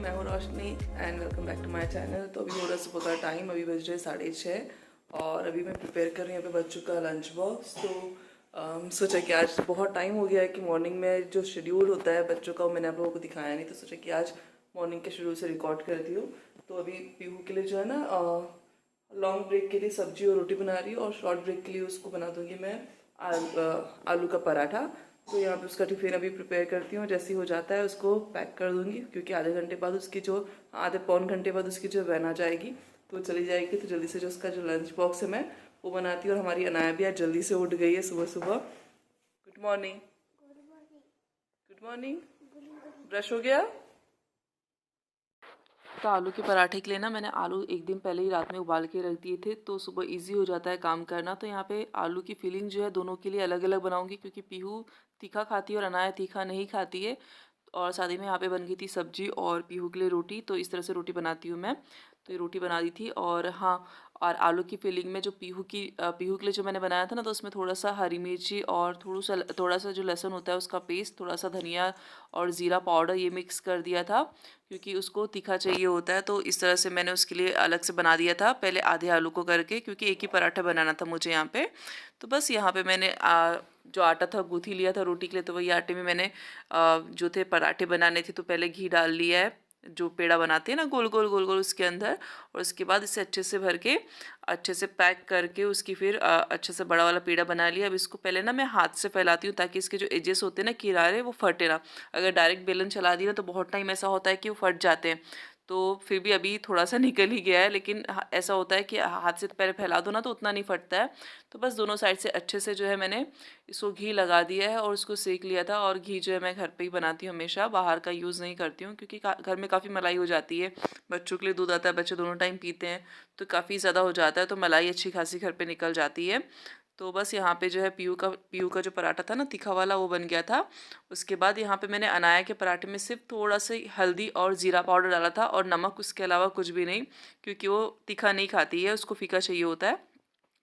मैं हूँ Roshni and welcome back to my channel. तो अभी हो रहा है सुबह का टाइम, अभी बज रहे 6:30 और अभी मैं प्रिपेयर कर रही हूँ यहाँ पे बच्चों का लंच बॉक्स। तो सोचा कि आज बहुत टाइम हो गया है कि मॉर्निंग में जो शेड्यूल होता है बच्चों का वो मैंने आप लोगों को दिखाया नहीं, तो सोचा कि आज मॉर्निंग के शेड्यूल से रिकॉर्ड करती हूँ। तो अभी पीहू के लिए जो है ना लॉन्ग ब्रेक के लिए सब्जी और रोटी बना रही हूँ और शॉर्ट ब्रेक के लिए उसको बना दूंगी मैं आलू का पराठा। तो यहाँ पे उसका टिफिन अभी प्रिपेयर करती हूँ, जैसे ही हो जाता है उसको पैक कर दूंगी क्योंकि आधे घंटे बाद उसकी जो आधे पौन घंटे बाद उसकी जो वैन आ जाएगी तो चली जाएगी। तो जल्दी से जो उसका जो लंच बॉक्स है मैं वो बनाती हूँ। और हमारी अनाया भी आज जल्दी से उठ गई है सुबह सुबह। Good morning. Good morning. Brush हो गया? तो आलू के पराठे के लिए ना मैंने आलू एक दिन पहले ही रात में उबाल के रख दिए थे, तो सुबह इजी हो जाता है काम करना। तो यहाँ पे आलू की फिलिंग जो है दोनों के लिए अलग अलग बनाऊंगी क्योंकि पीहू तीखा खाती है और अनाया तीखा नहीं खाती है। और शादी में यहाँ पे बन गई थी सब्जी और पीहू के लिए रोटी, तो इस तरह से रोटी बनाती हूँ मैं। तो ये रोटी बना दी थी। और हाँ, और आलू की फिलिंग में जो पीहू के लिए जो मैंने बनाया था ना, तो उसमें थोड़ा सा हरी मिर्ची और थोड़ा सा जो लहसुन होता है उसका पेस्ट, थोड़ा सा धनिया और ज़ीरा पाउडर ये मिक्स कर दिया था क्योंकि उसको तीखा चाहिए होता है। तो इस तरह से मैंने उसके लिए अलग से बना दिया था पहले आधे आलू को करके, क्योंकि एक ही पराठा बनाना था मुझे यहाँ पे। तो बस यहाँ पे मैंने जो आटा था गूँथ लिया था रोटी के लिए, तो वही आटे में मैंने जो थे पराठे बनाने थे तो पहले घी डाल लिया है, जो पेड़ा बनाते हैं ना गोल गोल गोल गोल उसके अंदर। और उसके बाद इसे अच्छे से भर के अच्छे से पैक करके उसकी फिर अच्छे से बड़ा वाला पेड़ा बना लिया। अब इसको पहले ना मैं हाथ से फैलाती हूँ ताकि इसके जो एजेस होते हैं ना किनारे वो फटे ना। अगर डायरेक्ट बेलन चला दी ना तो बहुत टाइम ऐसा होता है कि वो फट जाते हैं। तो फिर भी अभी थोड़ा सा निकल ही गया है, लेकिन ऐसा होता है कि हाथ से पहले फैला दो ना तो उतना नहीं फटता है। तो बस दोनों साइड से अच्छे से जो है मैंने इसको घी लगा दिया है और उसको सेक लिया था। और घी जो है मैं घर पे ही बनाती हूँ, हमेशा बाहर का यूज़ नहीं करती हूँ क्योंकि घर में काफ़ी मलाई हो जाती है। बच्चों के लिए दूध आता है, बच्चे दोनों टाइम पीते हैं तो काफ़ी ज़्यादा हो जाता है, तो मलाई अच्छी खासी घर पे निकल जाती है। तो बस यहाँ पे जो है पीहू का जो पराठा था ना तीखा वाला वो बन गया था। उसके बाद यहाँ पे मैंने अनाया के पराठे में सिर्फ थोड़ा सा हल्दी और ज़ीरा पाउडर डाला था और नमक, उसके अलावा कुछ भी नहीं, क्योंकि वो तीखा नहीं खाती है, उसको फीका चाहिए होता है।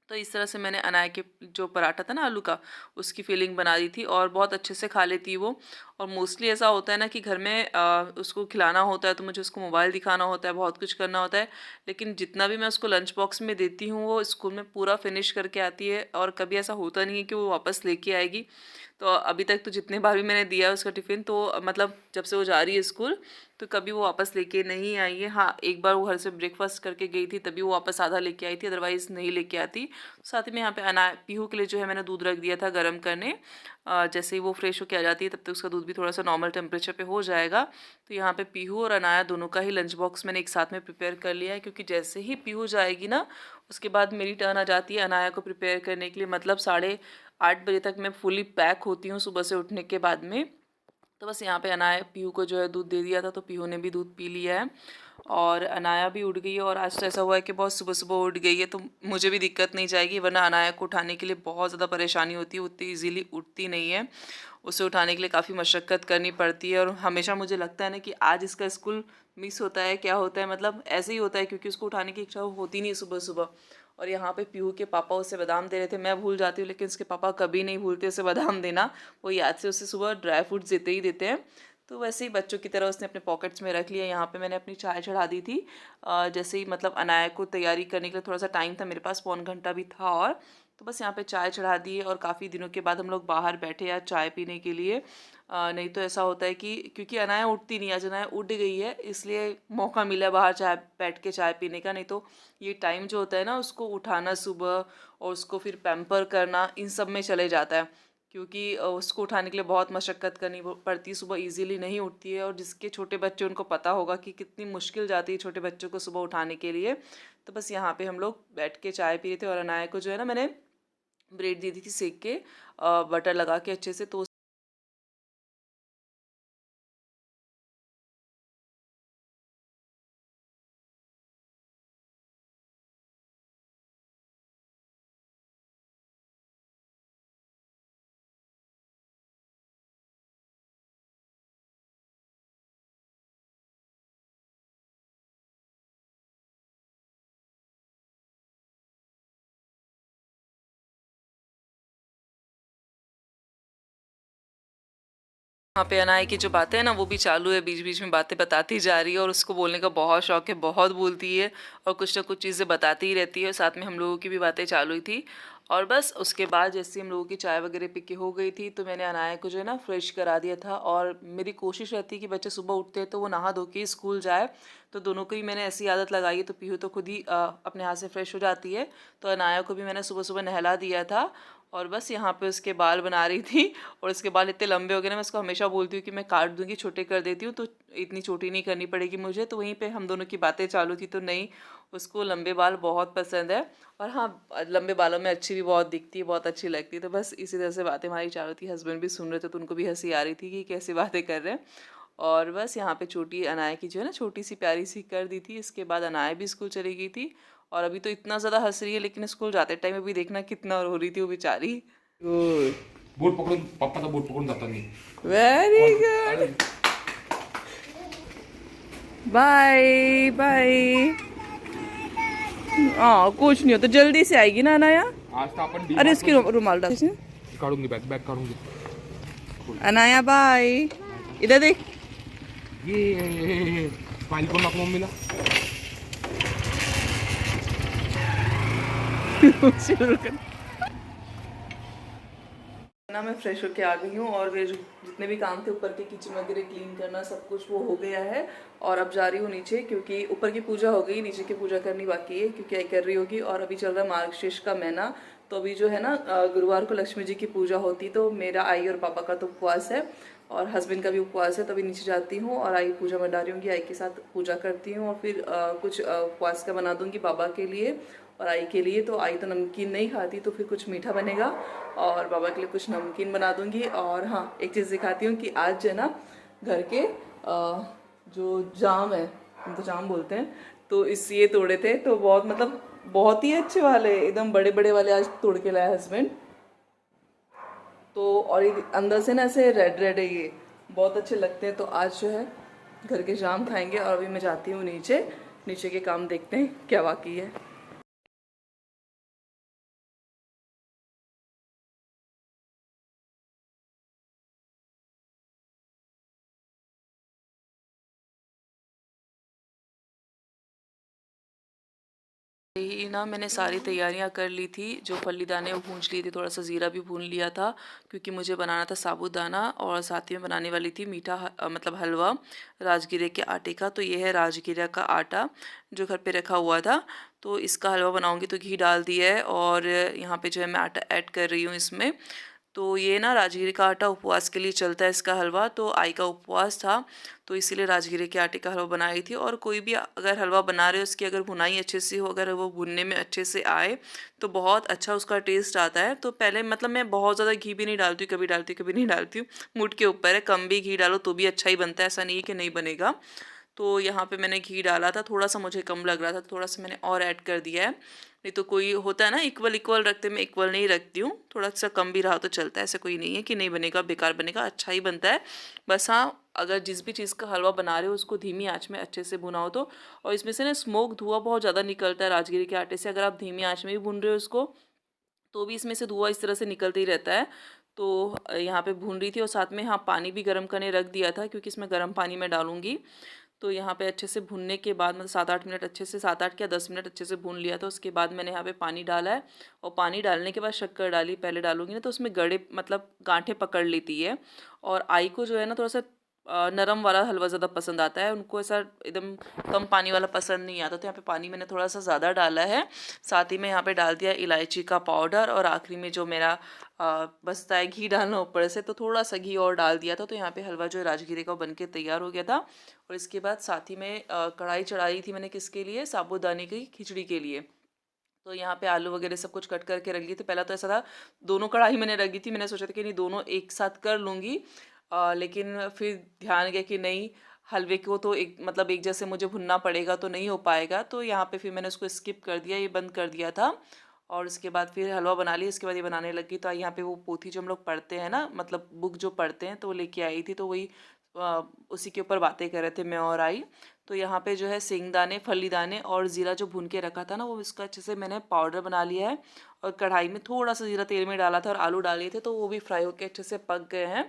तो इस तरह से मैंने अनाया के जो पराठा था ना आलू का उसकी फीलिंग बना दी थी और बहुत अच्छे से खा लेती है वो। और मोस्टली ऐसा होता है ना कि घर में उसको खिलाना होता है तो मुझे उसको मोबाइल दिखाना होता है, बहुत कुछ करना होता है। लेकिन जितना भी मैं उसको लंच बॉक्स में देती हूँ वो स्कूल में पूरा फिनिश करके आती है और कभी ऐसा होता नहीं है कि वो वापस लेके आएगी। तो अभी तक तो जितने बार भी मैंने दिया है उसका टिफ़िन, तो मतलब जब से वो जा रही है स्कूल तो कभी वो वापस लेके नहीं आई है। हाँ, एक बार वो घर से ब्रेकफास्ट करके गई थी तभी वो वापस आधा लेके आई थी, अदरवाइज़ नहीं लेके आती। साथ ही में यहाँ पे पीहू के लिए जो है मैंने दूध रख दिया था गर्म करने। जैसे ही वो फ्रेश होके आ जाती है तब तक उसका दूध भी थोड़ा सा नॉर्मल टेम्परेचर पे हो जाएगा। तो यहाँ पे पीहू और अनाया दोनों का ही लंच बॉक्स मैंने एक साथ में प्रिपेयर कर लिया है, क्योंकि जैसे ही पीहू जाएगी ना उसके बाद मेरी टर्न आ जाती है अनाया को प्रिपेयर करने के लिए। मतलब 8:30 बजे तक मैं फुली पैक होती हूँ सुबह से उठने के बाद में। तो बस यहाँ पे अनाया पीहू को जो है दूध दे दिया था तो पीहू ने भी दूध पी लिया है और अनाया भी उठ गई है। और आज तो ऐसा हुआ है कि बहुत सुबह सुबह उठ गई है तो मुझे भी दिक्कत नहीं जाएगी, वरना अनाया को उठाने के लिए बहुत ज़्यादा परेशानी होती है, उतनी इजीली उठती नहीं है। उसे उठाने के लिए काफ़ी मशक्क़त करनी पड़ती है और हमेशा मुझे लगता है ना कि आज इसका स्कूल मिस होता है, क्या होता है, मतलब ऐसे ही होता है क्योंकि उसको उठाने की इच्छा होती नहीं सुबह सुबह। और यहाँ पे पीहू के पापा उसे बादाम दे रहे थे, मैं भूल जाती हूँ लेकिन उसके पापा कभी नहीं भूलते उसे बादाम देना, वो याद से उसे सुबह ड्राई फ्रूट्स देते ही देते हैं। तो वैसे ही बच्चों की तरह उसने अपने पॉकेट्स में रख लिया। यहाँ पे मैंने अपनी चाय चढ़ा दी थी जैसे ही मतलब अनाया को तैयारी करने के लिए थोड़ा सा टाइम था मेरे पास, पौन घंटा भी था। और तो बस यहाँ पे चाय चढ़ा दी है और काफ़ी दिनों के बाद हम लोग बाहर बैठे यार चाय पीने के लिए। नहीं तो ऐसा होता है कि क्योंकि अनाया उठती नहीं, आज अनाया उठ गई है इसलिए मौका मिला बाहर चाय बैठ के चाय पीने का। नहीं तो ये टाइम जो होता है ना उसको उठाना सुबह और उसको फिर पैम्पर करना इन सब में चले जाता है, क्योंकि उसको उठाने के लिए बहुत मशक्क़त करनी पड़ती है, सुबह इजीली नहीं उठती है। और जिसके छोटे बच्चे उनको पता होगा कि कितनी मुश्किल जाती है छोटे बच्चों को सुबह उठाने के लिए। तो बस यहाँ पे हम लोग बैठ के चाय पी रहे थे और अनाया को जो है ना मैंने ब्रेड दी थी सेक के बटर लगा के अच्छे से। तो यहाँ पे अनाया की जो बातें हैं ना वो भी चालू है, बीच बीच में बातें बताती जा रही है और उसको बोलने का बहुत शौक है, बहुत बोलती है और कुछ ना कुछ चीज़ें बताती ही रहती है। साथ में हम लोगों की भी बातें चालू ही थी। और बस उसके बाद जैसे हम लोगों की चाय वगैरह पी के हो गई थी तो मैंने अनाया को जो है ना फ्रेश करा दिया था। और मेरी कोशिश रहती है कि बच्चे सुबह उठते हैं तो वो नहा धो के स्कूल जाए, तो दोनों को ही मैंने ऐसी आदत लगाई है। तो पीहू तो खुद ही अपने हाथ से फ्रेश हो जाती है, तो अनाया को भी मैंने सुबह सुबह नहला दिया था। और बस यहाँ पे उसके बाल बना रही थी और उसके बाल इतने लंबे हो गए ना, मैं उसको हमेशा बोलती हूँ कि मैं काट दूंगी, छोटे कर देती हूँ, तो इतनी छोटी नहीं करनी पड़ेगी मुझे। तो वहीं पे हम दोनों की बातें चालू थी, तो नहीं, उसको लंबे बाल बहुत पसंद है। और हाँ, लंबे बालों में अच्छी भी बहुत दिखती है, बहुत अच्छी लगती है। तो बस इसी तरह से बातें हमारी चालू थी। हस्बैंड भी सुन रहे थे तो उनको भी हंसी आ रही थी कि कैसी बातें कर रहे हैं। और बस यहाँ पे छोटी अनाया की जो है ना छोटी सी प्यारी सी कर दी थी। इसके बाद अनाया भी स्कूल चली गई थी और अभी तो इतना ज़्यादा हंस रही है, लेकिन स्कूल जाते टाइम में भी देखना कितना रो रही थी वो बेचारी। गुड, बोट पकडून पप्पाचा बोट पकडून जाताना वेरी गुड, बाय बाय। हाँ कुछ नहीं होता, जल्दी से आएगी ना अनाया। आज तो आपण अरे इसकी रुमाल डाल, काढून घे, बॅग काढून घे। अनाया बाय, इधर देख। ये स्माइल करून टाकू मम्मीला। शुरू कर ना। मैं फ्रेश होके आ गई हूँ और वे जितने भी काम थे ऊपर के किचन वगैरह क्लीन करना सब कुछ वो हो गया है। और अब जा रही हूँ नीचे, क्योंकि ऊपर की पूजा हो गई, नीचे की पूजा करनी बाकी है, क्योंकि आई कर रही होगी। और अभी चल रहा है मार्गशीर्ष का महीना, तो अभी जो है ना गुरुवार को लक्ष्मी जी की पूजा होती, तो मेरा आई और पापा का तो उपवास है और हस्बैंड का भी उपवास है। तो अभी नीचे जाती हूँ और आई पूजा बना रही हूँ, आई के साथ पूजा करती हूँ और फिर कुछ उपवास का बना दूँगी बाबा के लिए और आई के लिए। तो आई तो नमकीन नहीं खाती, तो फिर कुछ मीठा बनेगा और बाबा के लिए कुछ नमकीन बना दूंगी। और हाँ, एक चीज़ दिखाती हूँ कि आज जो है ना घर के जो जाम है, उनको जाम बोलते हैं, तो इस ये तोड़े थे, तो बहुत मतलब बहुत ही अच्छे वाले, एकदम बड़े बड़े वाले आज तोड़ के लाया हस्बैंड। तो और ये अंदर से ना ऐसे रेड रेड है, ये बहुत अच्छे लगते हैं। तो आज जो है घर के जाम खाएंगे। और अभी मैं जाती हूँ नीचे, नीचे के काम देखते हैं क्या बाकी है। ही ना मैंने सारी तैयारियां कर ली थी, जो फली दाने वो भूंज लिए थे, थोड़ा सा ज़ीरा भी भून लिया था, क्योंकि मुझे बनाना था साबूदाना और साथ ही में बनाने वाली थी मीठा मतलब हलवा राजगिरे के आटे का। तो ये है राजगिरा का आटा जो घर पे रखा हुआ था, तो इसका हलवा बनाऊंगी। तो घी डाल दिया है और यहाँ पे जो है मैं आटा ऐड कर रही हूँ इसमें। तो ये ना राजगिरे का आटा उपवास के लिए चलता है इसका हलवा, तो आई का उपवास था तो इसीलिए राजगिरे के आटे का हलवा बनाई थी। और कोई भी अगर हलवा बना रहे हो उसकी अगर भुनाई अच्छे से हो, अगर वो भुनने में अच्छे से आए तो बहुत अच्छा उसका टेस्ट आता है। तो पहले मतलब मैं बहुत ज़्यादा घी भी नहीं डालती हूँ, कभी डालती हूँ कभी नहीं डालती हूँ, मूड के ऊपर है। कम भी घी डालो तो भी अच्छा ही बनता है, ऐसा नहीं है कि नहीं बनेगा। तो यहाँ पे मैंने घी डाला था, थोड़ा सा मुझे कम लग रहा था तो थोड़ा सा मैंने और ऐड कर दिया है। नहीं तो कोई होता है ना इक्वल इक्वल रखते, मैं इक्वल नहीं रखती हूँ, थोड़ा सा कम भी रहा तो चलता है, ऐसा कोई नहीं है कि नहीं बनेगा बेकार बनेगा, अच्छा ही बनता है। बस हाँ, अगर जिस भी चीज़ का हलवा बना रहे हो उसको धीमी आंच में अच्छे से भुनाओ तो। और इसमें से ना स्मोक धुआं बहुत ज़्यादा निकलता है राजगिरी के आटे से, अगर आप धीमी आंच में भी भून रहे हो उसको तो भी इसमें से धुआं इस तरह से निकलते ही रहता है। तो यहाँ पे भून रही थी और साथ में हाँ पानी भी गर्म करने रख दिया था, क्योंकि इसमें गर्म पानी में डालूंगी। तो यहाँ पे अच्छे से भूनने के बाद मतलब 7-8 मिनट अच्छे से, 7-8 क्या 10 मिनट अच्छे से भून लिया था। उसके बाद मैंने यहाँ पे पानी डाला है और पानी डालने के बाद शक्कर डाली। पहले डालूंगी ना तो उसमें गड़े मतलब गांठें पकड़ लेती है। और आई को जो है ना थोड़ा सा नरम वाला हलवा ज़्यादा पसंद आता है, उनको ऐसा एकदम कम पानी वाला पसंद नहीं आता। तो यहाँ पे पानी मैंने थोड़ा सा ज़्यादा डाला है। साथ ही में यहाँ पे डाल दिया इलायची का पाउडर और आखिरी में जो मेरा बचता है घी डालना ऊपर से, तो थोड़ा सा घी और डाल दिया था। तो यहाँ पे हलवा जो है राजगिरे का बन के तैयार हो गया था। और इसके बाद साथ ही में कढ़ाई चढ़ाई थी मैंने किसके लिए, साबूदाने की खिचड़ी के लिए। तो यहाँ पे आलू वगैरह सब कुछ कट करके रख लिए थे। पहला तो ऐसा था दोनों कढ़ाई मैंने रख दी थी, मैंने सोचा था कि नहीं दोनों एक साथ कर लूँगी, लेकिन फिर ध्यान गया कि नहीं हलवे को तो एक मतलब एक जैसे मुझे भुनना पड़ेगा तो नहीं हो पाएगा। तो यहाँ पे फिर मैंने उसको स्किप कर दिया, ये बंद कर दिया था। और उसके बाद फिर हलवा बना लिया, इसके बाद ये बनाने लगी। तो यहाँ पे वो पोथी जो हम लोग पढ़ते हैं ना, मतलब बुक जो पढ़ते हैं, तो वो लेके आई थी, तो वही उसी के ऊपर बातें कर रहे थे मैं और आई। तो यहाँ पे जो है सिंगदाने, फली दाने और ज़ीरा जो भून के रखा था ना, वो इसका अच्छे से मैंने पाउडर बना लिया है। और कढ़ाई में थोड़ा सा ज़ीरा तेल में डाला था और आलू डाले थे, तो वो भी फ्राई होके अच्छे से पक गए हैं।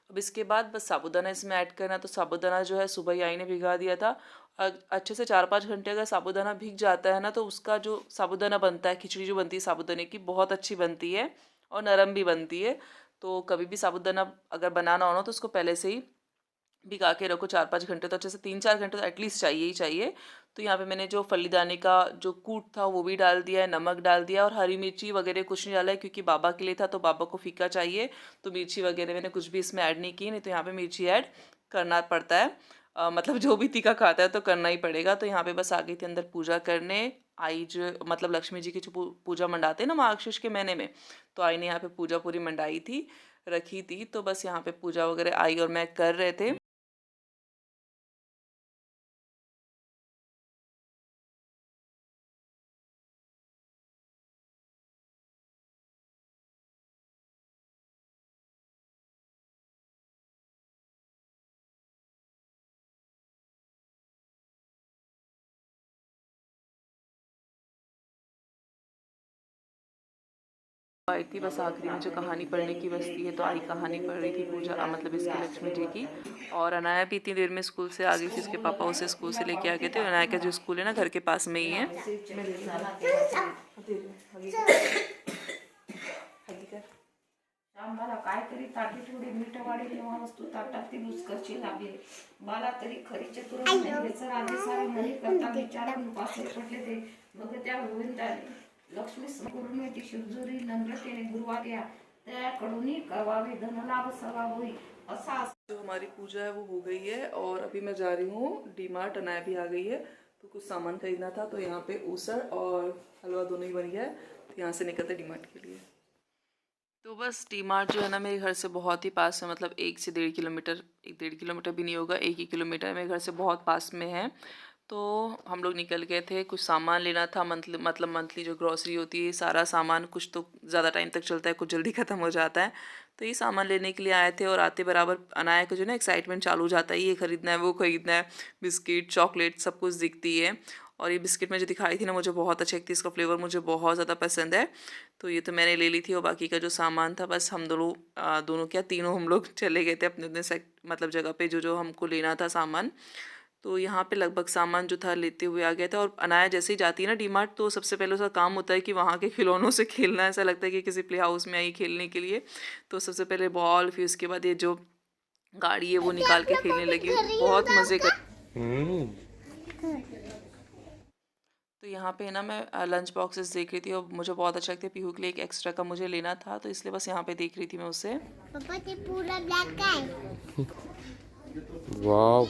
अब इसके बाद बस साबूदाना इसमें ऐड करना है। तो साबूदाना जो है सुबह ही आई ने भिगा दिया था। अच्छे से 4-5 घंटे अगर साबूदाना भीग जाता है ना, तो उसका जो साबूदाना बनता है, खिचड़ी जो बनती है साबूदाने की, बहुत अच्छी बनती है और नरम भी बनती है। तो कभी भी साबूदाना अगर बनाना हो ना, तो उसको पहले से ही भिगा के रखो 4-5 घंटे, तो अच्छे से 3-4 घंटे तो एटलीस्ट चाहिए ही चाहिए। तो यहाँ पे मैंने जो फली दाने का जो कूट था वो भी डाल दिया है, नमक डाल दिया और हरी मिर्ची वगैरह कुछ नहीं डाला है, क्योंकि बाबा के लिए था तो बाबा को फीका चाहिए, तो मिर्ची वगैरह मैंने कुछ भी इसमें ऐड नहीं की। नहीं तो यहाँ पे मिर्ची ऐड करना पड़ता है। मतलब जो भी तीखा खाता है तो करना ही पड़ेगा। तो यहाँ पे बस आ गई थी अंदर पूजा करने। आई जो मतलब लक्ष्मी जी की जो पूजा मंडाते हैं ना मार्गशीर्ष के महीने में, तो आई ने यहाँ पे पूजा पूरी मंडाई थी, रखी थी। तो बस यहाँ पे पूजा वगैरह आई और मैं कर रहे थे। आई थी बस आखिरी में जो कहानी पढ़ने की बस्ती है, तो आई कहानी पढ़ रही थी पूजा मतलब इसकी लक्ष्मी जी की। और अनाया भी इतनी देर में स्कूल से आ गई थी, उसके पापा उसे स्कूल से लेके आ गए थे। अनाया का जो स्कूल है ना घर के पास में ही है। आम्हाला काहीतरी ताटी थोडी मीठ वाढी किंवा वस्तू ताटात ती मुस्करची लागली. मला तरी खरीचे तुरंत नेहमीच राजे सारे मनी करता विचारून पासे पडले ते. मग त्या गोविंदाने लक्ष्मी संपूर्ण शिवजुरी नम्रतेने गुरुवार्या त्याकडून करवावे धनलाभ सवा होई असा. जो हमारी पूजा है वो हो गई है और अभी मैं जा रही हूँ डीमार्ट। अनाया भी आ गई है, तो कुछ सामान खरीदना था। तो यहाँ पे ऊसर और हलवा दोनों ही बन गया है, तो यहाँ से निकलते डीमार्ट के लिए। तो बस डीमार्ट जो है ना मेरे घर से बहुत ही पास है, मतलब 1 से 1.5 किलोमीटर, 1-1.5 किलोमीटर भी नहीं होगा, 1 ही किलोमीटर मेरे घर से बहुत पास में है। तो हम लोग निकल गए थे, कुछ सामान लेना था। मंथली जो ग्रॉसरी होती है, सारा सामान कुछ तो ज़्यादा टाइम तक चलता है, कुछ जल्दी ख़त्म हो जाता है। तो ये सामान लेने के लिए आए थे और आते बराबर अनाया का जो ना एक्साइटमेंट चालू हो जाता है, ये ख़रीदना है वो ख़रीदना है, बिस्किट चॉकलेट सब कुछ दिखती है। और ये बिस्किट में जो दिखाई थी ना मुझे बहुत अच्छी लगती है, इसका फ्लेवर मुझे बहुत ज़्यादा पसंद है, तो ये तो मैंने ले ली थी। और बाकी का जो सामान था बस हम दोनों क्या तीनों हम लोग चले गए थे अपने अपने मतलब जगह पे जो जो हमको लेना था सामान। तो यहाँ पे लगभग सामान जो था लेते हुए आ गया था। और अनाया जैसे ही जाती है ना डीमार्ट, तो सबसे पहले उसका काम होता है कि वहाँ के खिलौनों से खेलना। ऐसा लगता है कि किसी प्ले हाउस में आई खेलने के लिए। तो सबसे पहले बॉल, फिर उसके बाद ये जो गाड़ी है वो निकाल के खेलने लगी, बहुत मज़े कर। तो यहाँ पे ना मैं लंच बॉक्सेस देख रही थी और मुझे बहुत अच्छा लगता है। पीहू के लिए एक एक्स्ट्रा का मुझे लेना था, तो इसलिए बस यहाँ पे देख रही थी मैं उसे। पापा ये पूरा ब्लैक का है। वाव।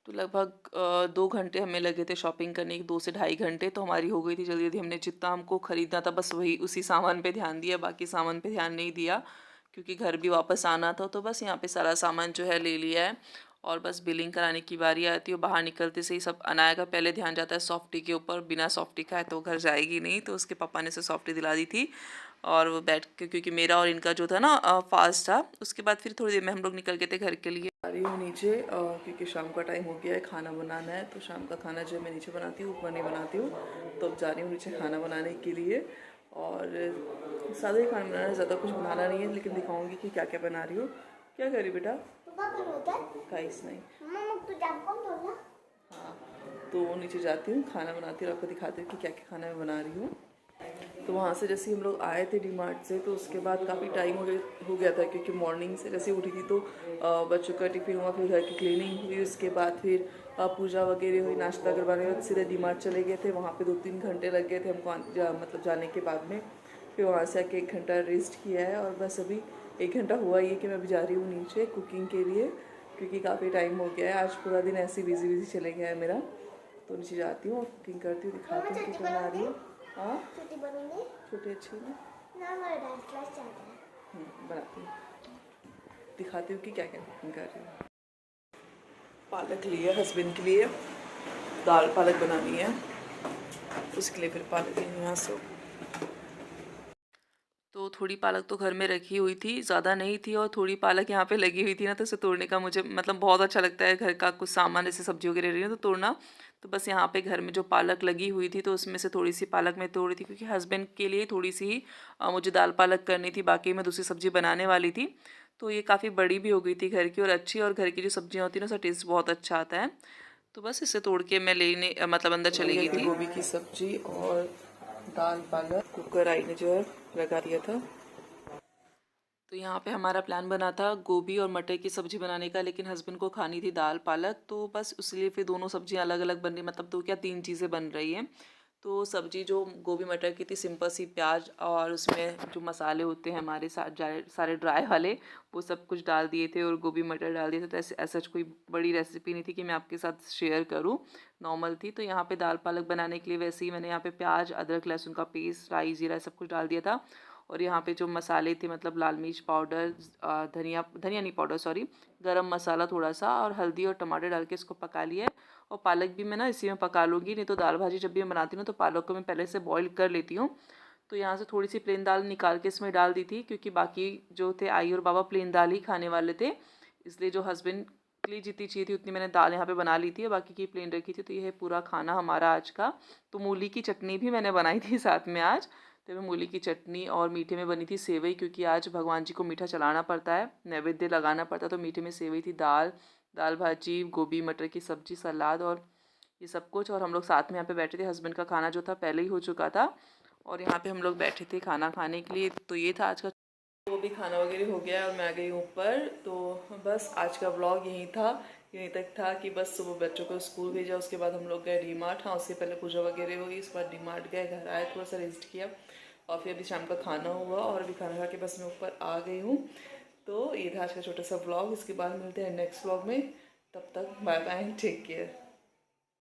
तो लगभग 2 घंटे हमें लगे थे शॉपिंग करने के, 2 से ढाई घंटे तो हमारी हो गई थी जल्दी जल्दी। हमने जितना हमको ख़रीदना था बस वही उसी सामान पे ध्यान दिया, बाकी सामान पे ध्यान नहीं दिया, क्योंकि घर भी वापस आना था। तो बस यहाँ पे सारा सामान जो है ले लिया है और बस बिलिंग कराने की बारी आती है। बाहर निकलते से ही सब अनाया का पहले ध्यान जाता है सॉफ्टी के ऊपर। बिना सॉफ्टी खाए तो घर जाएगी नहीं, तो उसके पापा ने उसे सॉफ्टी दिला दी थी और वो बैठ के, क्योंकि मेरा और इनका जो था ना फास्ट था। उसके बाद फिर थोड़ी देर में हम लोग निकल गए थे घर के लिए। आ रही हूँ नीचे क्योंकि शाम का टाइम हो गया है, खाना बनाना है। तो शाम का खाना जो मैं नीचे बनाती हूँ, ऊपर नहीं बनाती हूँ। तो अब जा रही हूँ नीचे खाना बनाने के लिए। और सादा ही खाना बनाना है, ज़्यादा कुछ बनाना नहीं है, लेकिन दिखाऊंगी कि क्या क्या बना रही हूँ। क्या करी बेटा? काइस नहीं। हाँ, तो नीचे जाती हूँ, खाना बनाती हूँ, आपको दिखाती हूँ कि क्या क्या खाना मैं बना रही हूँ। तो वहाँ से जैसे हम लोग आए थे डीमार्ट से, तो उसके बाद काफ़ी टाइम हो गया था, क्योंकि मॉर्निंग से जैसे उठी थी तो बच्चों का टिफ़िन हुआ, फिर घर की क्लीनिंग हुई, उसके बाद फिर पूजा वगैरह हुई, नाश्ता करवाने के बाद सीधे डीमार्ट चले गए थे। वहाँ पे 2-3 घंटे लग गए थे हमको मतलब जाने के बाद में। फिर वहाँ से आके 1 घंटा रेस्ट किया है और बस अभी 1 घंटा हुआ ही है कि मैं अभी जा रही हूँ नीचे कुकिंग के लिए, क्योंकि काफ़ी टाइम हो गया है। आज पूरा दिन ऐसे बिजी चले गया है मेरा। तो नीचे जाती हूँ और कुकिंग करती हूँ, दिखाती हूँ कि बना रही हूँ। हाँ, छोटी अच्छी ना बनाती हूँ, दिखाती हूँ कि क्या क्या कुकिंग कर रही हूँ। पालक लिया हस्बैंड के लिए, दाल पालक बनानी है, उसके लिए फिर पालक लेनी यहाँ से। तो थोड़ी पालक तो घर में रखी हुई थी, ज़्यादा नहीं थी, और थोड़ी पालक यहाँ पे लगी हुई थी ना, तो उसे तोड़ने का मुझे मतलब बहुत अच्छा लगता है। घर का कुछ सामान जैसे सब्जी वगैरह रही है तो तोड़ना। तो बस यहाँ पे घर में जो पालक लगी हुई थी तो उसमें से थोड़ी सी पालक मैं तोड़ी थी, क्योंकि हस्बैंड के लिए थोड़ी सी ही मुझे दाल पालक करनी थी, बाकी मैं दूसरी सब्जी बनाने वाली थी। तो ये काफ़ी बड़ी भी हो गई थी घर की और अच्छी, और घर की जो सब्जियाँ होती हैं ना उसका टेस्ट बहुत अच्छा आता है। तो बस इसे तोड़ के मैं लेने मतलब अंदर चली गई थी। गोभी की सब्जी और दाल पालक कुकर आई ने जो है लगा दिया था। तो यहाँ पे हमारा प्लान बना था गोभी और मटर की सब्जी बनाने का, लेकिन हस्बैंड को खानी थी दाल पालक, तो बस इसलिए फिर दोनों सब्जियाँ अलग अलग बन रही, मतलब दो क्या तीन चीज़ें बन रही हैं। तो सब्जी जो गोभी मटर की थी सिंपल सी, प्याज और उसमें जो मसाले होते हैं हमारे सारे ड्राई वाले वो सब कुछ डाल दिए थे और गोभी मटर डाल दिए थे। तो ऐसा कोई बड़ी रेसिपी नहीं थी कि मैं आपके साथ शेयर करूँ, नॉर्मल थी। तो यहाँ पे दाल पालक बनाने के लिए वैसे ही मैंने यहाँ पे प्याज अदरक लहसुन का पेस्ट राई जीरा सब कुछ डाल दिया था। और यहाँ पे जो मसाले थे मतलब लाल मिर्च पाउडर, धनिया धनिया नहीं पाउडर सॉरी, गरम मसाला थोड़ा सा और हल्दी और टमाटर डाल के इसको पका लिया। और पालक भी मैं ना इसी में पका लूँगी, नहीं तो दाल भाजी जब भी मैं बनाती हूँ तो पालक को मैं पहले से बॉईल कर लेती हूँ। तो यहाँ से थोड़ी सी प्लेन दाल निकाल के इसमें डाल दी थी, क्योंकि बाकी जो थे आई और बाबा प्लेन दाल ही खाने वाले थे, इसलिए जो हस्बैंड के लिए जितनी चाहिए थी उतनी मैंने दाल यहाँ पे बना ली थी, बाकी की प्लेन रखी थी। तो ये है पूरा खाना हमारा आज का। तो मूली की चटनी भी मैंने बनाई थी साथ में आज। तो मैं मूली की चटनी और मीठे में बनी थी सेवई, क्योंकि आज भगवान जी को मीठा चलाना पड़ता है, नैवेद्य लगाना पड़ता है। तो मीठे में सेवई थी, दाल भाजी गोभी मटर की सब्जी सलाद और ये सब कुछ। और हम लोग साथ में यहाँ पे बैठे थे, हस्बैंड का खाना जो था पहले ही हो चुका था और यहाँ पे हम लोग बैठे थे खाना खाने के लिए। तो ये था आज का, वो भी खाना वगैरह हो गया और मैं आ गई ऊपर। तो बस आज का व्लॉग यहीं था, यहीं तक था कि बस सुबह बच्चों को स्कूल भेजा, उसके बाद हम लोग गए डीमार्ट। हाँ, उससे पहले पूजा वगैरह हुई, उसके बाद डीमार्ट गए, घर आए, थोड़ा सा रेस्ट किया और फिर अभी शाम का खाना हुआ और अभी खाना खा के बस मैं ऊपर आ गई हूँ। तो ये था आज का छोटा सा व्लॉग। इसके बाद मिलते हैं नेक्स्ट व्लॉग में, तब तक बाय बाय, टेक केयर।